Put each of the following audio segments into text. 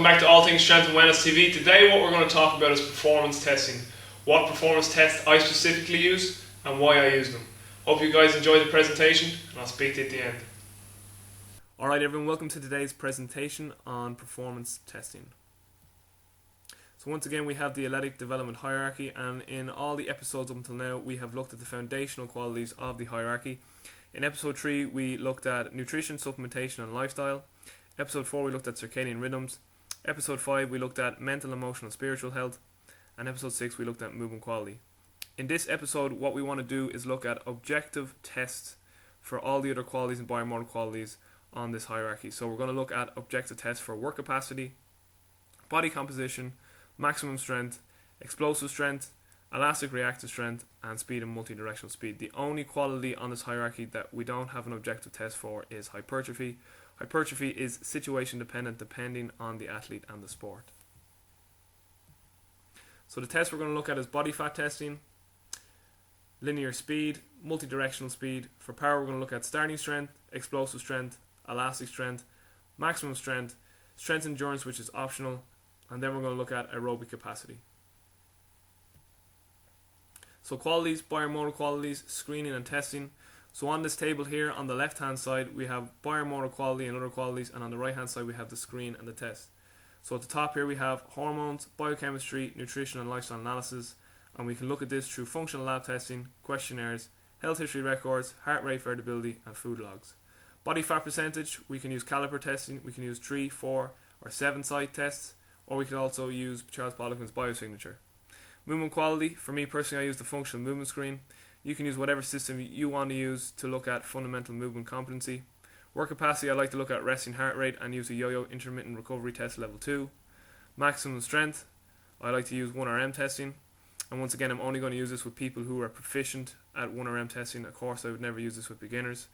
welcome back to All Things Strength and Wellness TV. Today what we're going to talk about is performance testing. What performance tests I specifically use and why I use them. Hope you guys enjoy the presentation and I'll speak to you at the end. Alright everyone, welcome to today's presentation on performance testing. So once again we have the athletic development hierarchy, and in all the episodes up until now we have looked at the foundational qualities of the hierarchy. In episode 3 we looked at nutrition, supplementation and lifestyle. Episode 4 we looked at circadian rhythms. Episode 5 we looked at mental, emotional and spiritual health. And episode 6 we looked at movement quality. In this episode what we want to do is look at objective tests for all the other qualities and biomotor qualities on this hierarchy. So we're going to look at objective tests for work capacity, body composition, maximum strength, explosive strength, elastic reactive strength and speed and multi-directional speed. The only quality on this hierarchy that we don't have an objective test for is hypertrophy. Hypertrophy is situation dependent depending on the athlete and the sport. So the test we're going to look at is body fat testing, linear speed, multi-directional speed. For power we're going to look at starting strength, explosive strength, elastic strength, maximum strength, strength endurance which is optional, and then we're going to look at aerobic capacity. So qualities, biomotor qualities, screening and testing. So on this table here on the left hand side we have biomotor quality and other qualities, and on the right hand side we have the screen and the test. So at the top here we have hormones, biochemistry, nutrition and lifestyle analysis, and we can look at this through functional lab testing, questionnaires, health history records, heart rate variability and food logs. Body fat percentage, we can use caliper testing, we can use 3, 4 or 7 site tests, or we can also use Charles Poliquin's biosignature. Movement quality, for me personally I use the functional movement screen. You can use whatever system you want to use to look at fundamental movement competency. Work capacity, I like to look at resting heart rate and use a yo-yo intermittent recovery test level 2. Maximum strength, I like to use 1RM testing. And once again I'm only going to use this with people who are proficient at 1RM testing. Of course I would never use this with beginners.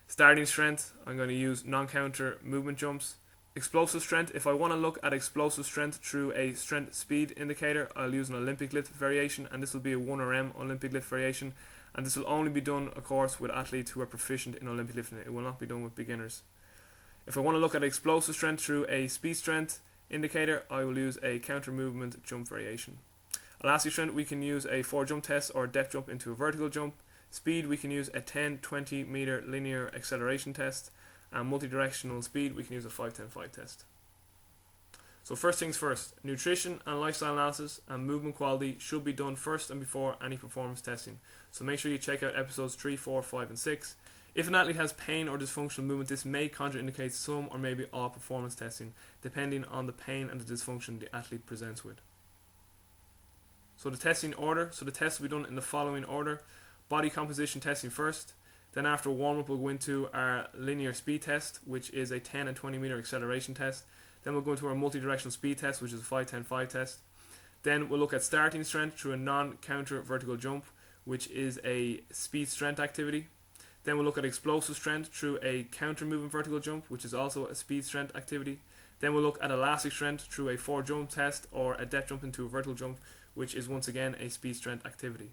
Starting strength, I'm going to use non-counter movement jumps. Explosive strength, if I want to look at explosive strength through a strength speed indicator, I'll use an Olympic lift variation, and this will be a 1RM Olympic lift variation, and this will only be done of course with athletes who are proficient in Olympic lifting. It will not be done with beginners. If I want to look at explosive strength through a speed strength indicator, I will use a counter movement jump variation. Elastic strength, we can use a 4 jump test or a depth jump into a vertical jump. Speed, we can use a 10-20 meter linear acceleration test. And multi-directional speed, we can use a 5-10-5 test. So first things first, nutrition and lifestyle analysis and movement quality should be done first and before any performance testing. So make sure you check out episodes 3, 4, 5 and 6. If an athlete has pain or dysfunctional movement, this may contraindicate some or maybe all performance testing, depending on the pain and the dysfunction the athlete presents with. So the testing order, so the tests will be done in the following order. Body composition testing first. Then after warm-up we'll go into our linear speed test, which is a 10 and 20 meter acceleration test. Then we'll go into our multi-directional speed test, which is a 5-10-5 test. Then we'll look at starting strength through a non-counter vertical jump, which is a speed strength activity. Then we'll look at explosive strength through a counter movement vertical jump, which is also a speed strength activity. Then we'll look at elastic strength through a 4 jump test or a depth jump into a vertical jump, which is once again a speed strength activity.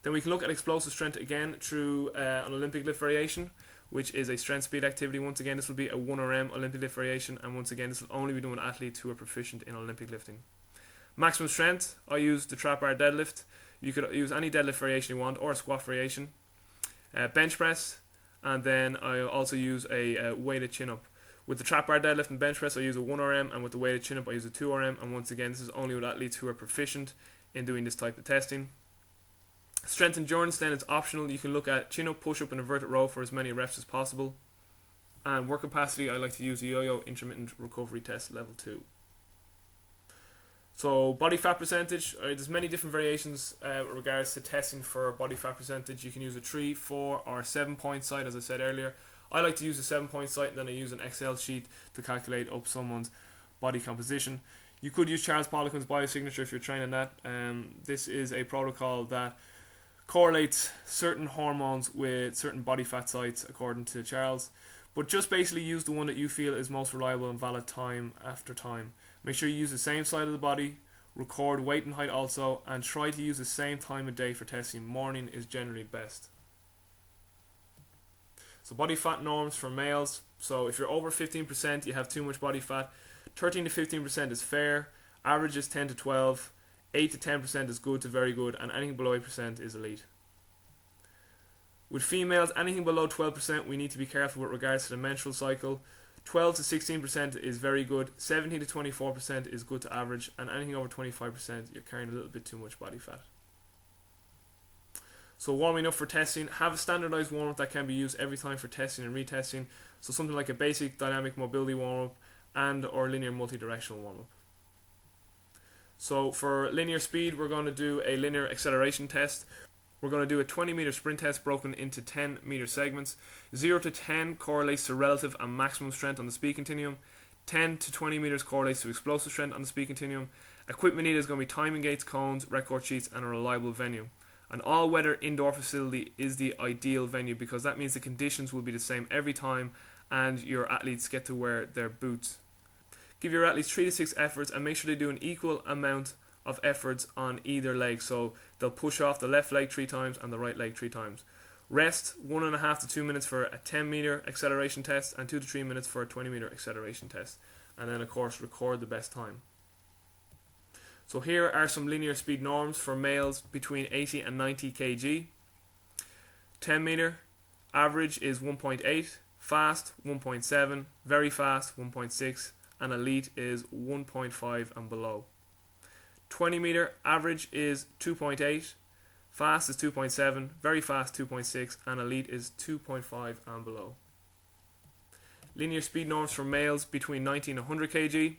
Then we can look at explosive strength again through an Olympic lift variation, which is a strength speed activity. Once again this will be a 1RM Olympic lift variation, and once again this will only be done with athletes who are proficient in Olympic lifting. Maximum strength, I use the trap bar deadlift. You could use any deadlift variation you want or a squat variation. Bench press, and then I also use a weighted chin up. With the trap bar deadlift and bench press I use a 1RM, and with the weighted chin up I use a 2RM, and once again this is only with athletes who are proficient in doing this type of testing. Strength endurance then is optional. You can look at chin up, push up and inverted row for as many reps as possible. And work capacity, I like to use a yo-yo intermittent recovery test level 2. So body fat percentage, there's many different variations with regards to testing for body fat percentage. You can use a 3, 4 or 7 point site, as I said earlier. I like to use a 7 point site, and then I use an Excel sheet to calculate up someone's body composition. You could use Charles Poliquin's biosignature if you're training that. This is a protocol that correlates certain hormones with certain body fat sites according to Charles, but just basically use the one that you feel is most reliable and valid time after time. Make sure you use the same side of the body, record weight and height also, and try to use the same time of day for testing. Morning is generally best. So body fat norms for males, So if you're over 15%, you have too much body fat. 13 to 15% is fair. Average is 10 to 12. 8 to 10% is good to very good, and anything below 8% is elite. With females, anything below 12%, we need to be careful with regards to the menstrual cycle. 12 to 16% is very good. 17 to 24% is good to average, and anything over 25%, you're carrying a little bit too much body fat. So warming up for testing, have a standardized warm-up that can be used every time for testing and retesting. So something like a basic dynamic mobility warm-up and or linear multi-directional warm-up. So for linear speed, we're going to do a linear acceleration test. We're going to do a 20-meter sprint test broken into 10-meter segments. 0 to 10 correlates to relative and maximum strength on the speed continuum. 10 to 20 meters correlates to explosive strength on the speed continuum. Equipment needed is going to be timing gates, cones, record sheets, and a reliable venue. An all-weather indoor facility is the ideal venue because that means the conditions will be the same every time and your athletes get to wear their boots. Give your athletes 3 to 6 efforts and make sure they do an equal amount of efforts on either leg. So they'll push off the left leg 3 times and the right leg 3 times. Rest 1.5 to 2 minutes for a 10-meter acceleration test and 2 to 3 minutes for a 20-meter acceleration test. And then of course record the best time. So here are some linear speed norms for males between 80 and 90 kg. 10 meter, average is 1.8, fast 1.7, very fast 1.6, and elite is 1.5 and below. 20 meter, average is 2.8, fast is 2.7, very fast 2.6, and elite is 2.5 and below. Linear speed norms for males between 90 and 100 kg.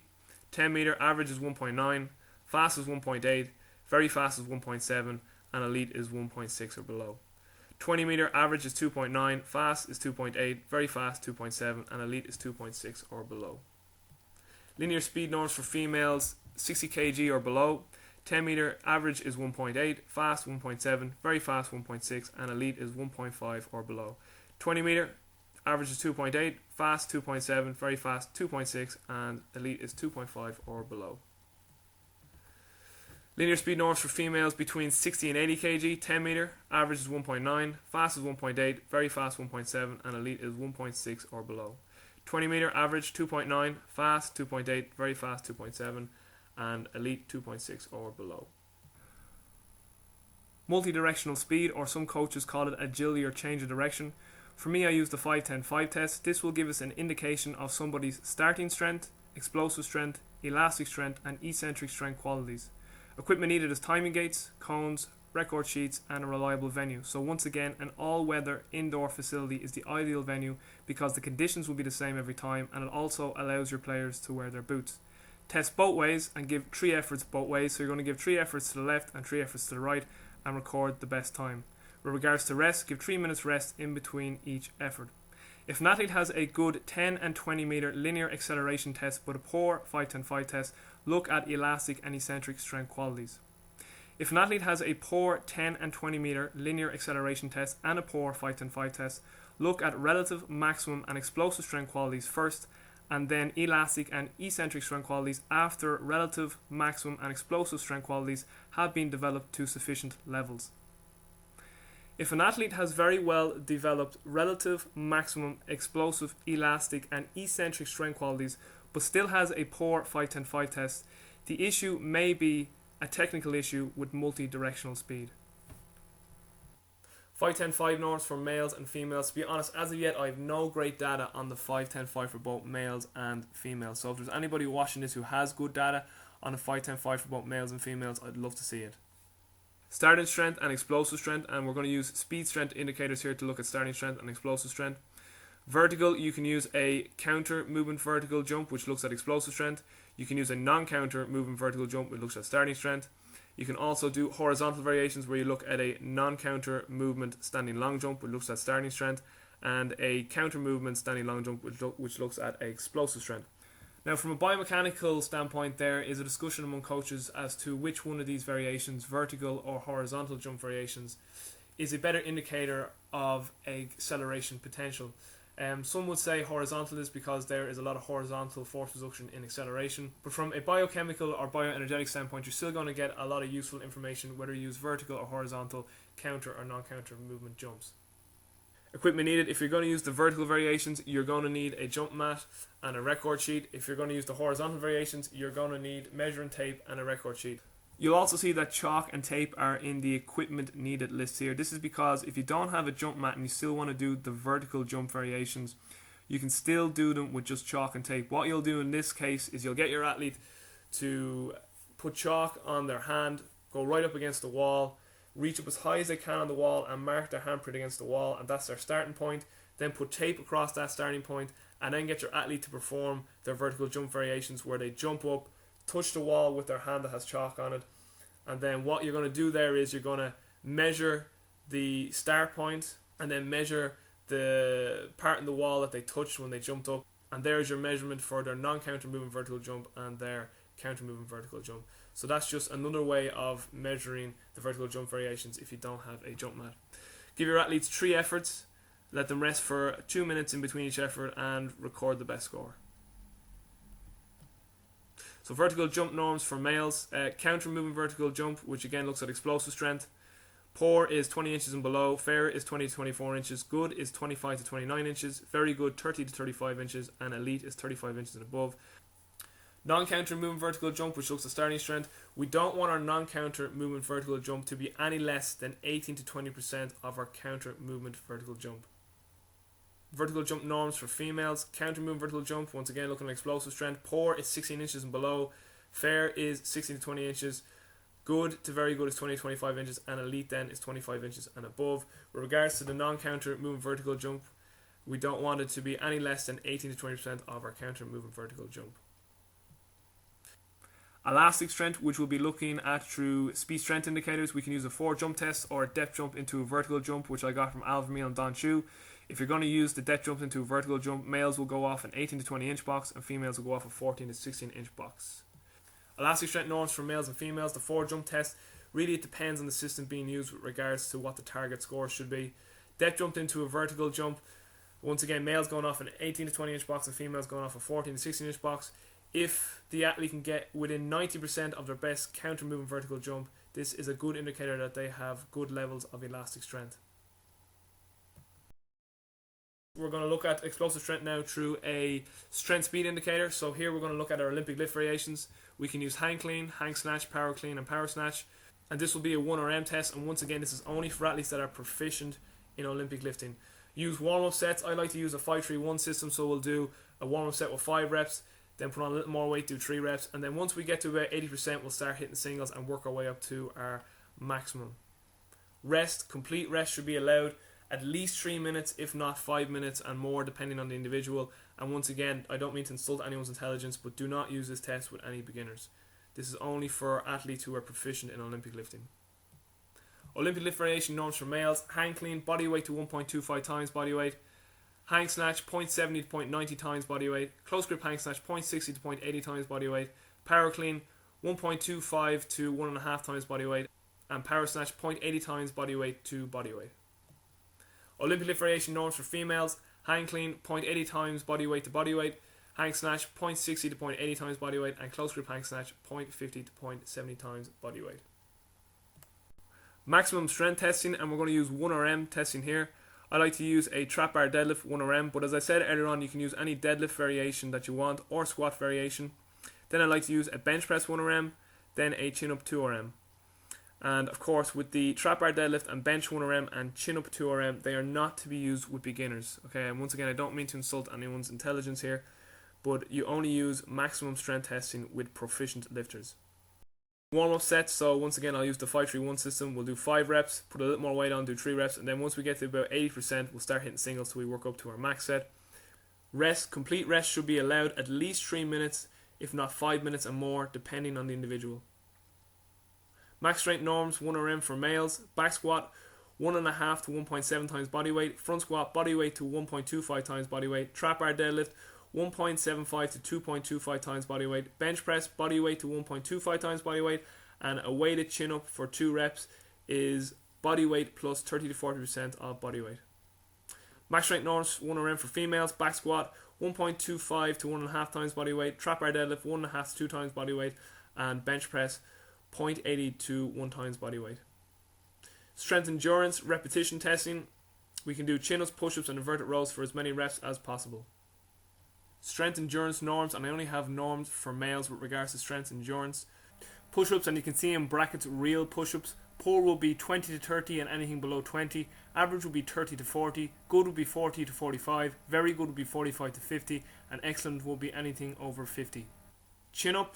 10 meter, average is 1.9, fast is 1.8, very fast is 1.7, and elite is 1.6 or below. 20 meter, average is 2.9, fast is 2.8, very fast 2.7, and elite is 2.6 or below. Linear speed norms for females 60 kg or below. 10 meter, average is 1.8, fast 1.7, very fast 1.6, and elite is 1.5 or below. 20 meter, average is 2.8, fast 2.7, very fast 2.6, and elite is 2.5 or below. Linear speed norms for females between 60 and 80 kg. 10 meter, average is 1.9, fast is 1.8, very fast 1.7, and elite is 1.6 or below. 20 meter, average 2.9, fast 2.8, very fast 2.7, and elite 2.6 or below. Multi-directional speed, or some coaches call it agility or change of direction. For me, I use the 5-10-5 test. This will give us an indication of somebody's starting strength, explosive strength, elastic strength, and eccentric strength qualities. Equipment needed is timing gates, cones, record sheets, and a reliable venue. So once again, an all-weather indoor facility is the ideal venue because the conditions will be the same every time, and it also allows your players to wear their boots. Test both ways and give 3 efforts both ways. So you're going to give 3 efforts to the left and 3 efforts to the right and record the best time. With regards to rest, give 3 minutes rest in between each effort. If an athlete has a good 10 and 20 meter linear acceleration test but a poor 5-10-5 test, look at elastic and eccentric strength qualities. If an athlete has a poor 10 and 20 meter linear acceleration test and a poor 5-10-5 test, look at relative, maximum, and explosive strength qualities first, and then elastic and eccentric strength qualities after relative, maximum, and explosive strength qualities have been developed to sufficient levels. If an athlete has very well developed relative, maximum, explosive, elastic, and eccentric strength qualities but still has a poor 5-10-5 test, the issue may be a technical issue with multi-directional speed. 5-10-5 norms for males and females. To be honest, as of yet, I have no great data on the 5-10-5 for both males and females. So if there's anybody watching this who has good data on the 5-10-5 for both males and females, I'd love to see it. Starting strength and explosive strength, and we're going to use speed strength indicators here to look at starting strength and explosive strength. Vertical, you can use a counter movement vertical jump which looks at explosive strength. You can use a non-counter movement vertical jump which looks at starting strength. You can also do horizontal variations where you look at a non-counter movement standing long jump which looks at starting strength, and a counter movement standing long jump which looks at explosive strength. Now, from a biomechanical standpoint, there is a discussion among coaches as to which one of these variations, vertical or horizontal jump variations, is a better indicator of acceleration potential. Some would say horizontal is because there is a lot of horizontal force reduction in acceleration, but from a biochemical or bioenergetic standpoint, you're still going to get a lot of useful information whether you use vertical or horizontal, counter or non-counter movement jumps. Equipment needed: if you're going to use the vertical variations, you're going to need a jump mat and a record sheet. If you're going to use the horizontal variations, you're going to need measuring tape and a record sheet. You'll also see that chalk and tape are in the equipment needed list here. This is because if you don't have a jump mat and you still want to do the vertical jump variations, you can still do them with just chalk and tape. What you'll do in this case is you'll get your athlete to put chalk on their hand, go right up against the wall, reach up as high as they can on the wall and mark their handprint against the wall, and that's their starting point. Then put tape across that starting point, and then get your athlete to perform their vertical jump variations where they jump up, touch the wall with their hand that has chalk on it, and then what you're going to do there is you're going to measure the start point and then measure the part in the wall that they touched when they jumped up, and there's your measurement for their non-counter movement vertical jump and their counter movement vertical jump. So that's just another way of measuring the vertical jump variations if you don't have a jump mat. Give your athletes 3 efforts, let them rest for 2 minutes in between each effort, and record the best score. So vertical jump norms for males: counter movement vertical jump, which again looks at explosive strength. Poor is 20 inches and below, fair is 20 to 24 inches, good is 25 to 29 inches, very good 30 to 35 inches, and elite is 35 inches and above. Non-counter movement vertical jump, which looks at starting strength. We don't want our non-counter movement vertical jump to be any less than 18 to 20% of our counter movement vertical jump. Vertical jump norms for females: counter movement vertical jump, once again looking at explosive strength. Poor is 16 inches and below, fair is 16 to 20 inches, good to very good is 20 to 25 inches, and elite then is 25 inches and above. With regards to the non-counter movement vertical jump, we don't want it to be any less than 18 to 20% of our counter movement vertical jump. Elastic strength, which we'll be looking at through speed strength indicators. We can use a 4 jump test or a depth jump into a vertical jump, which I got from Al Vermeil and Don Chu. If you're going to use the depth jump into a vertical jump, males will go off an 18 to 20 inch box and females will go off a 14 to 16 inch box. Elastic strength norms for males and females. The 4 jump test, really it depends on the system being used with regards to what the target score should be. Depth jumped into a vertical jump, once again males going off an 18 to 20 inch box and females going off a 14 to 16 inch box. If the athlete can get within 90% of their best counter movement vertical jump, this is a good indicator that they have good levels of elastic strength. We're going to look at explosive strength now through a strength speed indicator. So here we're going to look at our Olympic lift variations. We can use hang clean, hang snatch, power clean, and power snatch. And this will be a 1RM test. And once again, this is only for athletes that are proficient in Olympic lifting. Use warm-up sets. I like to use a 5-3-1 system. So we'll do a warm-up set with 5 reps, then put on a little more weight, do 3 reps. And then once we get to about 80%, we'll start hitting singles and work our way up to our maximum. Rest, complete rest should be allowed. At least 3 minutes, if not 5 minutes and more, depending on the individual. And once again, I don't mean to insult anyone's intelligence, but do not use this test with any beginners. This is only for athletes who are proficient in Olympic lifting. Olympic lift variation norms for males: hang clean, body weight to 1.25 times body weight. Hang snatch, 0.70 to 0.90 times body weight. Close grip hang snatch, 0.60 to 0.80 times body weight. Power clean, 1.25 to 1.5 times body weight. And power snatch, 0.80 times body weight to body weight. Olympic lift variation norms for females: hang clean, 0.80 times body weight to body weight. Hang snatch, 0.60 to 0.80 times body weight. And close grip hang snatch, 0.50 to 0.70 times body weight. Maximum strength testing, and we're going to use 1RM testing here. I like to use a trap bar deadlift 1RM, but as I said earlier on, you can use any deadlift variation that you want or squat variation. Then I like to use a bench press 1RM, then a chin up 2RM. And of course, with the trap bar deadlift and bench 1RM and chin up 2RM, they are not to be used with beginners. Okay, and once again, I don't mean to insult anyone's intelligence here, but you only use maximum strength testing with proficient lifters. Warm-up sets, so once again I'll use the 5-3-1 system. We'll do 5 reps, put a little more weight on, do 3 reps, and then once we get to about 80%, we'll start hitting singles so we work up to our max set. Rest, complete rest should be allowed at least 3 minutes, if not 5 minutes and more, depending on the individual. Max strength norms: 1RM for males. Back squat, 1.5 to 1.7 times body weight. Front squat, body weight to 1.25 times body weight. Trap bar deadlift, 1.75 to 2.25 times body weight. Bench press, body weight to 1.25 times body weight. And a weighted chin up for 2 reps is body weight plus 30 to 40% of body weight. Max strength norms: 1RM for females. Back squat, 1.25 to 1.5 times body weight. Trap bar deadlift, 1.5 to 2 times body weight. And bench press, 0.80 to 1 times body weight. Strength endurance repetition testing. We can do chin-ups, push-ups and inverted rows for as many reps as possible. Strength endurance norms, and I only have norms for males with regards to strength endurance. Push-ups, and you can see in brackets real push-ups. Poor will be 20 to 30 and anything below 20. Average will be 30 to 40. Good will be 40 to 45. Very good will be 45 to 50. And excellent will be anything over 50. Chin up.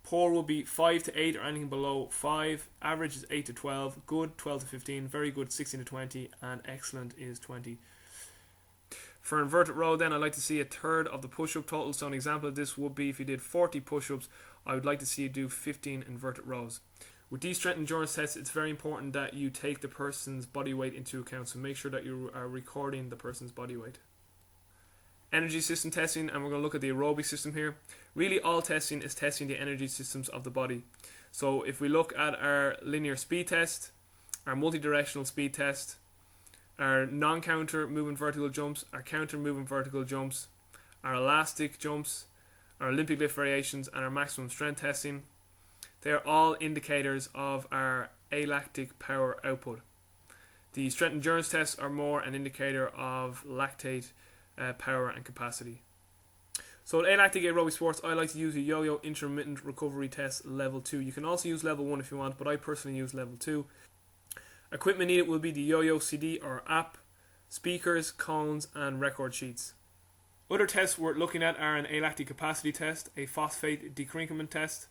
Poor will be 5 to 8 or anything below 5. Average is 8 to 12. Good 12 to 15. Very good 16 to 20. And excellent is 20. For inverted row then, I'd like to see a third of the push-up total. So an example of this would be if you did 40 push-ups, I would like to see you do 15 inverted rows. With these strength endurance tests, it's very important that you take the person's body weight into account. So make sure that you are recording the person's body weight. Energy system testing, and we're going to look at the aerobic system here. Really all testing is testing the energy systems of the body. So if we look at our linear speed test, our multi-directional speed test, our non-counter movement vertical jumps, our counter movement vertical jumps, our elastic jumps, our Olympic lift variations, and our maximum strength testing, they are all indicators of our alactic power output. The strength endurance tests are more an indicator of lactate power and capacity. So at Alactic Aerobic Sports, I like to use a yo-yo intermittent recovery test level 2. You can also use level 1 if you want, but I personally use level 2. Equipment needed will be the yo-yo CD or app, speakers, cones and record sheets. Other tests we're looking at are an alactic capacity test, a phosphate decreasement test,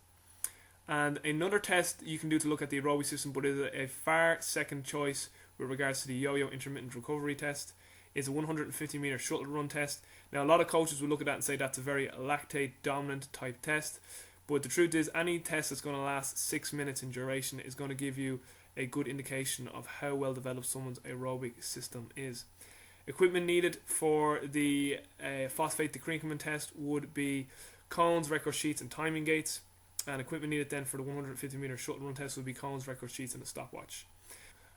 and another test you can do to look at the aerobic system, but is a far second choice with regards to the yo-yo intermittent recovery test, is a 150 meter shuttle run test. Now a lot of coaches will look at that and say that's a very lactate dominant type test, but the truth is any test that's going to last 6 minutes in duration is going to give you a good indication of how well developed someone's aerobic system is. Equipment needed for the phosphate decreasement test would be cones, record sheets and timing gates, and equipment needed then for the 150 meter shuttle run test would be cones, record sheets and a stopwatch.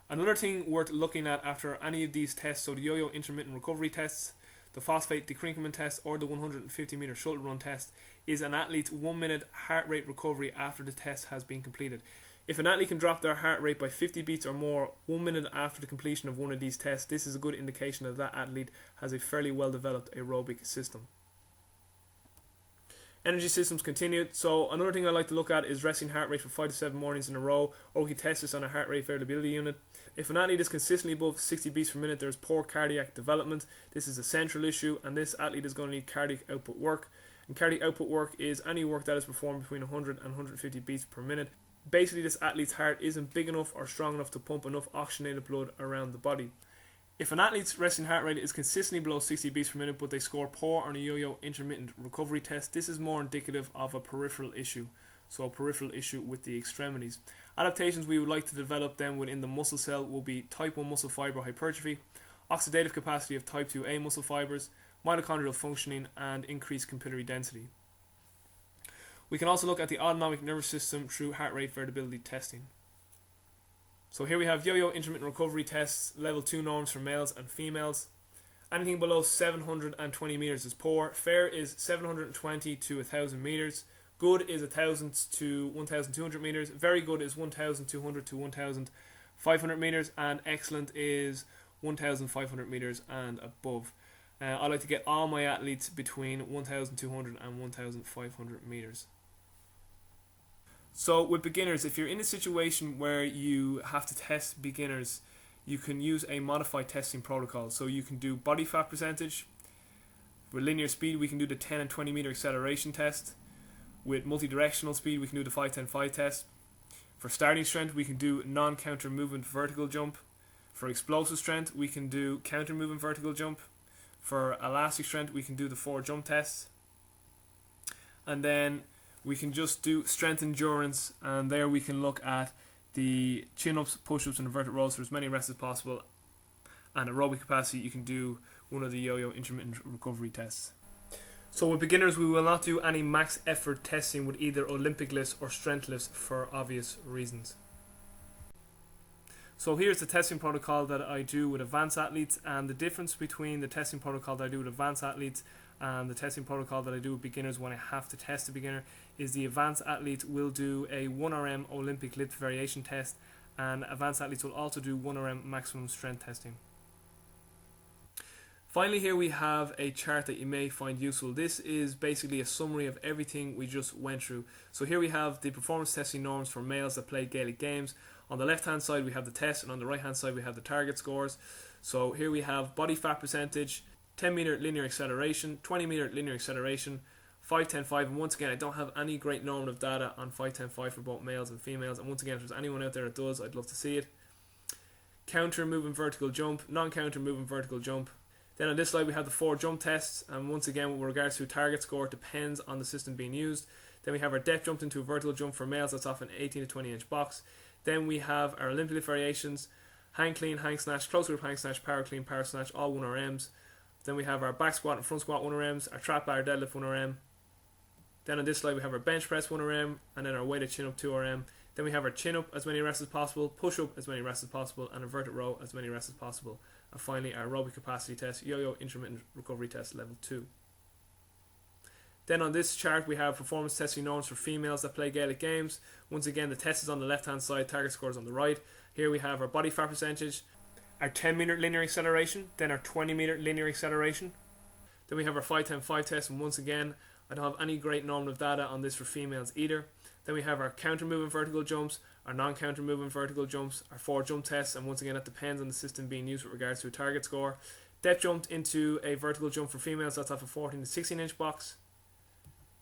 Another thing worth looking at after any of these tests, so the yo-yo intermittent recovery tests, the phosphate decreasement test or the 150 meter shuttle run test, is an athlete's 1 minute heart rate recovery after the test has been completed. If an athlete can drop their heart rate by 50 beats or more 1 minute after the completion of one of these tests, this is a good indication that that athlete has a fairly well developed aerobic system. Energy systems continued. So another thing I like to look at is resting heart rate for 5 to 7 mornings in a row, or we can test this on a heart rate variability unit. If an athlete is consistently above 60 beats per minute, there is poor cardiac development. This is a central issue, and this athlete is going to need cardiac output work. And cardiac output work is any work that is performed between 100 and 150 beats per minute. Basically, this athlete's heart isn't big enough or strong enough to pump enough oxygenated blood around the body. If an athlete's resting heart rate is consistently below 60 beats per minute but they score poor on a yo-yo intermittent recovery test, this is more indicative of a peripheral issue. So a peripheral issue with the extremities. Adaptations we would like to develop then within the muscle cell will be type 1 muscle fiber hypertrophy, oxidative capacity of type 2A muscle fibers, mitochondrial functioning and increased capillary density. We can also look at the autonomic nervous system through heart rate variability testing. So here we have yo-yo intermittent recovery tests, level 2 norms for males and females. Anything below 720 meters is poor. Fair is 720 to 1,000 meters. Good is 1,000 to 1,200 meters. Very good is 1,200 to 1,500 meters. And excellent is 1,500 meters and above. I like to get all my athletes between 1,200 and 1,500 meters. So with beginners, if you're in a situation where you have to test beginners, you can use a modified testing protocol. So you can do body fat percentage. With linear speed, we can do the 10 and 20 meter acceleration test. With multi-directional speed, we can do the 5-10-5 test. For starting strength, we can do non-counter movement vertical jump. For explosive strength, we can do counter movement vertical jump. For elastic strength, we can do the 4 jump tests. And then we can just do strength endurance, and there we can look at the chin-ups, push-ups and inverted rows for as many reps as possible. And aerobic capacity, you can do one of the yo-yo intermittent recovery tests. So with beginners, we will not do any max effort testing with either Olympic lifts or strength lifts for obvious reasons. So here's the testing protocol that I do with advanced athletes, and the difference between the testing protocol that I do with advanced athletes and the testing protocol that I do with beginners when I have to test a beginner is the advanced athletes will do a 1RM Olympic lift variation test, and advanced athletes will also do 1RM maximum strength testing. Finally, here we have a chart that you may find useful. This is basically a summary of everything we just went through. So here we have the performance testing norms for males that play Gaelic games. On the left hand side we have the test, and on the right hand side we have the target scores. So here we have body fat percentage, 10 meter linear acceleration, 20 meter linear acceleration, 5-10-5, and once again I don't have any great normative data on 5-10-5 for both males and females, and once again if there's anyone out there that does, I'd love to see it. Counter moving vertical jump, non-counter moving vertical jump. Then on this slide we have the 4 jump tests, and once again with regards to target score, it depends on the system being used. Then we have our depth jump into a vertical jump for males, that's off an 18 to 20 inch box. Then we have our Olympic lift variations, hang clean, hang snatch, close grip hang snatch, power clean, power snatch, all 1RMs. Then we have our back squat and front squat 1RMs, our trap bar deadlift 1RM. Then on this slide we have our bench press 1RM, and then our weighted chin up 2RM. Then we have our chin up as many reps as possible, push up as many reps as possible, and inverted row as many reps as possible. And finally our aerobic capacity test, yo-yo intermittent recovery test level 2. Then on this chart we have performance testing norms for females that play Gaelic games. Once again the test is on the left hand side, target score is on the right. Here we have our body fat percentage, our 10 meter linear acceleration, then our 20 meter linear acceleration. Then we have our 5-10-5 test, and once again I don't have any great normative data on this for females either. Then we have our counter moving vertical jumps, our non-counter moving vertical jumps, our 4 jump tests, and once again that depends on the system being used with regards to a target score. Depth jumped into a vertical jump for females, that's off a 14 to 16 inch box.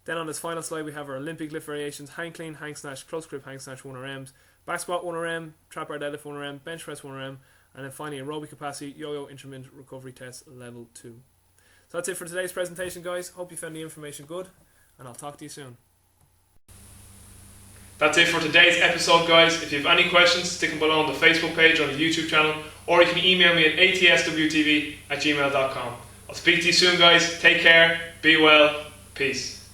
Then on this final slide we have our Olympic lift variations, hang clean, hang snatch, close grip hang snatch 1RMs, back squat 1RM, trap bar deadlift 1RM, bench press 1RM, and then finally aerobic capacity yo-yo intermittent recovery test level 2. So that's it for today's presentation, guys. Hope you found the information good, and I'll talk to you soon. That's it for today's episode, guys. If you have any questions, stick them below on the Facebook page or the YouTube channel, or you can email me at atswtv@gmail.com. I'll speak to you soon, guys. Take care, be well, peace.